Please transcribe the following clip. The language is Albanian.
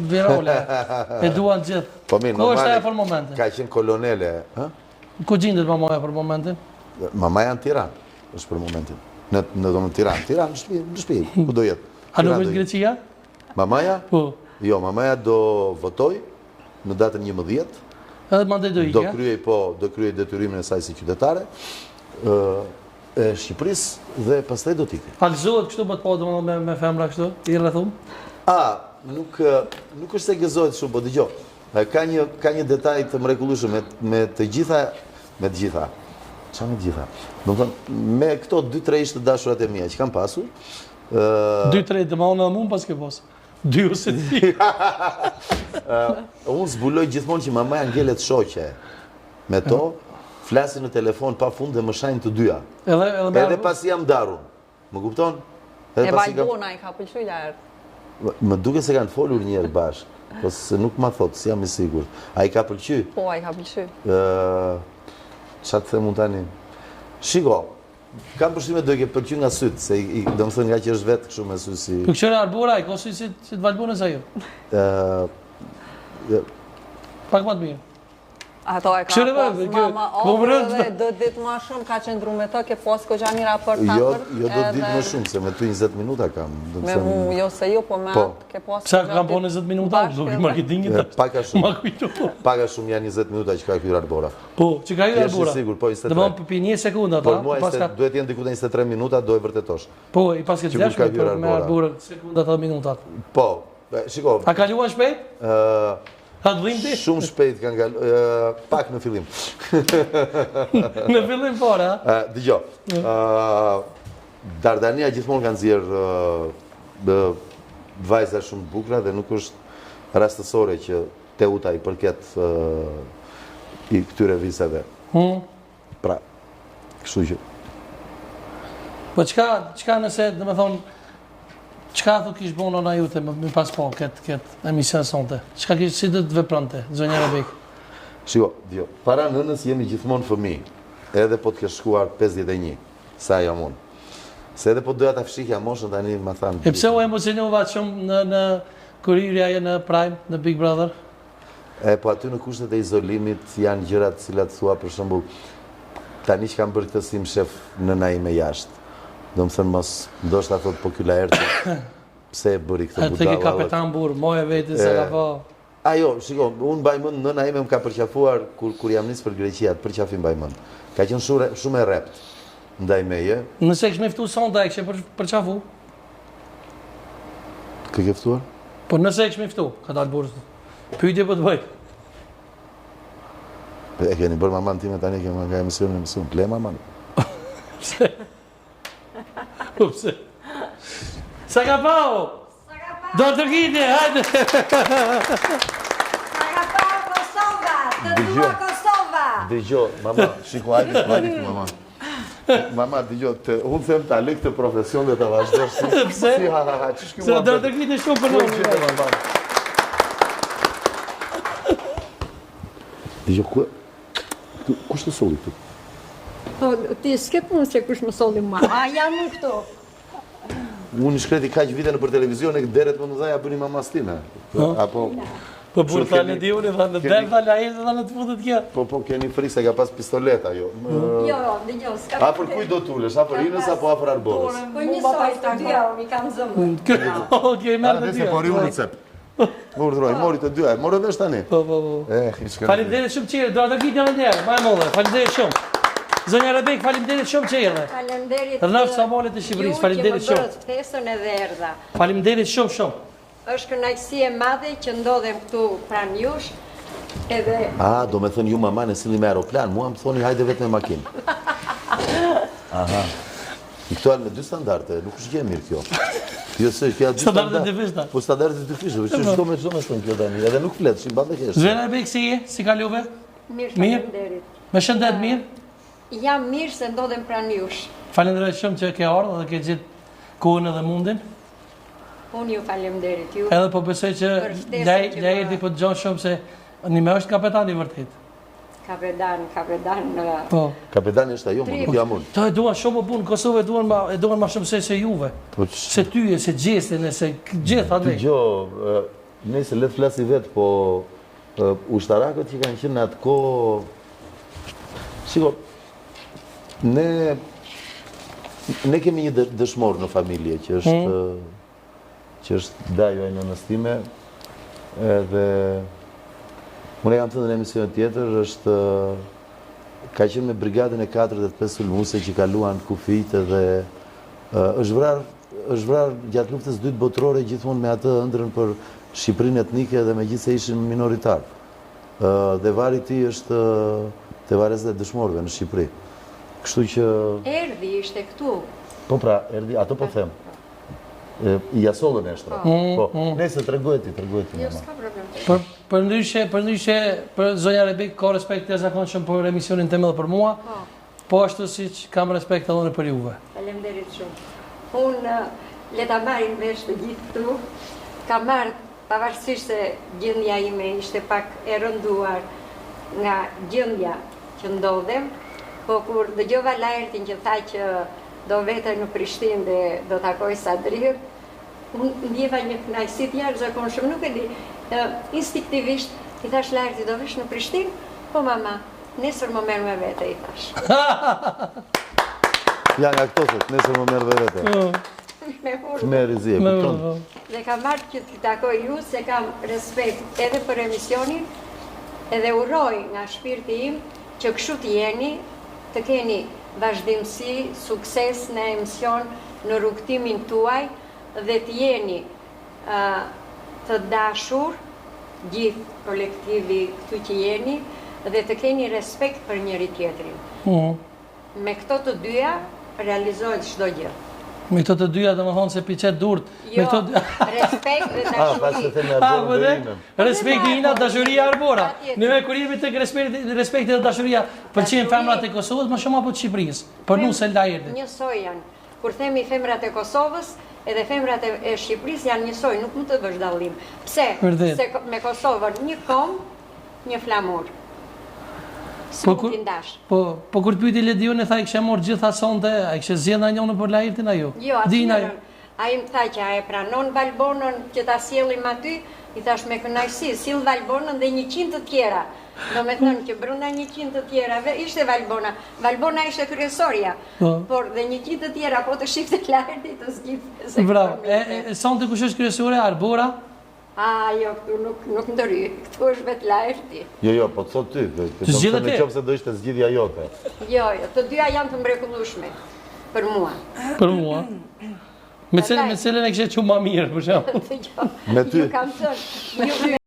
virale. E duan gjithë. Po mirë, Ku është ajo për momentin? Ka qenë kolonele. Ku gjendet mamaja për momentin? Mamaja në Tiranë është për momentin. Në domun Tiranë. Tiranë, në shtëpi, ku do jetë. A nuk është Greqia? Mamaja? Po. Jo, mamaja do votoj në datën 11. Edhe mandej do ikja? Do kryej detyrimin e saj si qytetare e Shqipërisë dhe pastaj do t'ikë. Alzohet kështu më të po domethënë me femra kështu, i rrethum? Nuk është se gëzohet shumë, po dëgjoj. Ka një detaj të mrekullueshëm me të gjitha. Çfarë me të gjitha? Domethënë me këto 2-3 ish të dashurat e mia që kam pasur. 2-3 të më unë edhe mund pas ke pas. 2 ose 3. Unë zbuloj gjithmonë që mamaja ngelet shoqe me to. Flasin në telefon pa fund dhe më shajnë të dyja. Edhe pasi jam darun. Më kupton? E Valbona i ka pëlqyer lart. Më duke se kanë folur një herë bashkë, po se nuk ma thotë, si jam i sigurt. A i ka pëlqyer? Po, a i ka pëlqyer. Çfarë të them unë tani? Shiko, kam përshtypjen do i ke pëlqyer nga syt, se domethënë nga që është vetë kështu me sy si. Pëlqyer Arbora, i ka sy si të Valbonës ajo. Pak më të mirë. Ato e ka pas mama ofër dhe do ditë ma shumë ka qëndru me të, ke pas ko gjani raport të Jo do ditë më shumë, se me ty 20 minuta kam. Me mu, jo se jo, po me atë ke pas... Psa kam po 20 minuta, do i marketingit të... Paka shumë janë 20 minuta që ka hyrë Arbora. Po, që ka hyrë Arbora? Dhe më për 1 sekunda ta. Por mua duhet jenë diku 23 minuta, do e vërtetosh. Po, i pas këtë gjashme për me Arbora, sekundat dhe minutat. Po, shiko... A kaluan shpejt? Shumë shpejt kanë kalu, pak në fillim. Në fillim fora? Dëgjoj, Dardania gjithmonë kanë nxjerrë vajza shumë të bukura dhe nuk është rastësore që Teuta i përket i këtyre vizave. Pra, kështu që. Po çka nëse, do të thonë, çka thu kish bënë ona jute më pas po këtë emision sonte? Çka kish si do të veprante, zonja Rebek? Shiko, para nënës jemi gjithmonë fëmijë, edhe po të kesh shkuar 51, sa jam unë. Se edhe po doja ta fshihja moshën tani më thanë. E pse u emocionova shumë në kur hyrja në Prime, në Big Brother? Po aty në kushtet e izolimit janë gjërat të cilat thua për shembull tani që kam bërë këtë si shef nëna ime jashtë. Do më thënë mos, ndoshta thot po ky laertë, pse e bëri këtë budalla? Te ke kapetan burr, moje vetë se ka po. Ajo, shiko, unë mbaj mend nëna ime më ka përqafuar kur jam nis për Greqia, përqafim mbaj mend. Ka qenë shumë e rrept ndaj meje. Nëse kish më ftuar sonda e kishe përqafu? Kë ke ftuar? Po nëse kish më ftuar, ka dalë burrë. Pyetje po të bëj. E keni bërë maman time tani që më nga emisionin mësuan, ple maman. Pse? Po pse? Sa ka pao? Do të rritje, hajde! Sa ka pao Kosova, të dua Kosova! Dëgjo, mama, shiko, hajde këtu, mama. Mama, dëgjo, unë them ta lë këtë profesion dhe ta vazhdosh si... Pse? Si ha, ç'sh kjo? Se do të rritje shumë për në. Dëgjo, kush të solli këtu? Ti s'ke punë se kush më solli mua. A jam unë këtu. Unë shkreti kaq vite në për televizion e deret më dhaja bëni mamas time. Apo po burr tani di unë tha në del tha ai tha në të futet kjo. Po keni frikë se ka pas pistoleta jo. Jo, dëgjoj, s'ka. A për kujt do tulesh? A për Inës apo afër Arborës? Po një soi të dyja, mi kam zëmë. Okej, merr të dyja. Po riu recept. Urdhroj, mori të dyja. Morë vesh tani. Po. Faleminderit shumë çire, do ta gjitni edhe një herë. Më e modhe. Faleminderit shumë. Zonja Rebek, faleminderit shumë që erdhe. Faleminderit. Rrëf Samolet të Shqipërisë, faleminderit shumë. Ju që më bërët ftesën edhe erdha. Faleminderit shumë. Është kënaqësi e madhe që ndodhem këtu pranë jush. Edhe do me thënë ju mama në silli me aeroplan, mua më thoni hajde vetë me makinë. Aha. I këto me 2 standarde, nuk është gjë mirë kjo. Jo se kjo 2 standarde të dyfishta. Po standarde të dyfishta, çdo me thënë kjo tani, edhe nuk flet, si mbante kesh. Zonja Rebek si kalove? mirë, faleminderit. Me shëndet mirë? Jam mirë se ndodhem pranë jush. Falenderoj shumë që ke ardhur dhe ke gjetë kohën edhe mundin. Unë ju faleminderit ju. Edhe po besoj që lejti po dëgjon shumë se Nime është kapetani vërtet. Kapetan. Po. Kapetani është ajo, nuk jam unë. To e duan shumë më punë, Kosovë e duan më shumë se juve. Se tyje, se gjestin, se gjithë atë. Dëgjoj, nëse le të flasi vetë, po ushtarakët që kanë qenë atë kohë, sigur, ne kemi një dëshmor në familje që është dajo e nënës time, edhe unë jam thënë në emision tjetër, ka qenë me brigadën e 45 sulmuse që kaluan kufijt edhe është vrar gjatë luftës dytë botërore gjithmonë me atë ëndrrën për Shqipërinë etnike dhe me gjithë se ishin minoritar. Dhe vari ti është të varezat e dëshmorëve në Shqipëri. Kështu që... Erdi ishte këtu. Po pra, erdi, ato po them. I jasollën e shtra. Po, nëse tregojti Jo, nëma. s'ka problem. Për ndryshe, për zonja Rebek, ka respekt të zakonshëm për emisionin teme dhe për mua, po ashtu siç kam respekt edhe për juve. Faleminderit shumë. Unë le ta marrin vesh të gjithë këtu. Ka marrë, pavarësisht se gjendja ime ishte pak e rënduar nga gjendja që ndodhem, po kur dëgjova Laertin që tha që do vete në Prishtinë dhe do takoj Sadrin, unë ndjeva një kënaqësi të jashtëzakonshme, nuk e di. Instinktivisht i thash Laertit, do vesh në Prishtinë? Po mama, nesër më merr me vete, i thash. Ja nga këto thot, nesër më merr me vete. Të merr zi, e kupton? Dhe kam marrë që t'i takoj ju, se kam respekt edhe për emisionin, edhe uroj nga shpirti im që kështu t'jeni, të keni vazhdimsi, sukses në emision, në rrugtimin tuaj, dhe t'jeni të dashur, gjithë kolektivi këtu që jeni, dhe të keni respekt për njëri tjetrin. Me këto të dyja, realizohet çdo gjë. Me këto të dyja dhe më thonë se piqet durt. Jo, respekt dhe dashuri. Respekti ina, dashuria arbora. Nëve kur jemi tek respekti dhe dashuria, pëlqejnë femrat e Kosovës më shumë apo të Shqipërisë? Për nuse Laerti. Njësoj janë. Kur themi femrat e Kosovës, edhe femrat e Shqipërisë janë njësoj, nuk mund të bësh dallim. Pse? Se me Kosovën një kom, një flamur. Po kur të pyeti Ledion e tha i kishe morë gjitha sonte, a kishe zgjedhur njëri për Laertin ajo? Jo, asnjërin. Ai më tha që a e pranon Valbonën që ta sjellim aty, i thash me kënaqësi, sill Valbonën dhe 100 të tjera. Do me thënë që brenda 100 të tjerave ishte Valbona. Valbona ishte kryesorja, por dhe 100 të tjera po të shifte Laerti të zgjidhte. Bravo. Sonte kush është kryesore? Arbora? Jo, këtu nuk ndëry, këtu është vetë Laerti. Jo, po të thot ty, të në qofë se do ishte zgjidhja jote. Jo, të dyja janë të mrekullueshme, për mua. Për mua? Me cilën e kishe që ma mirë, për shumë? Me ty? Ju kam thënë,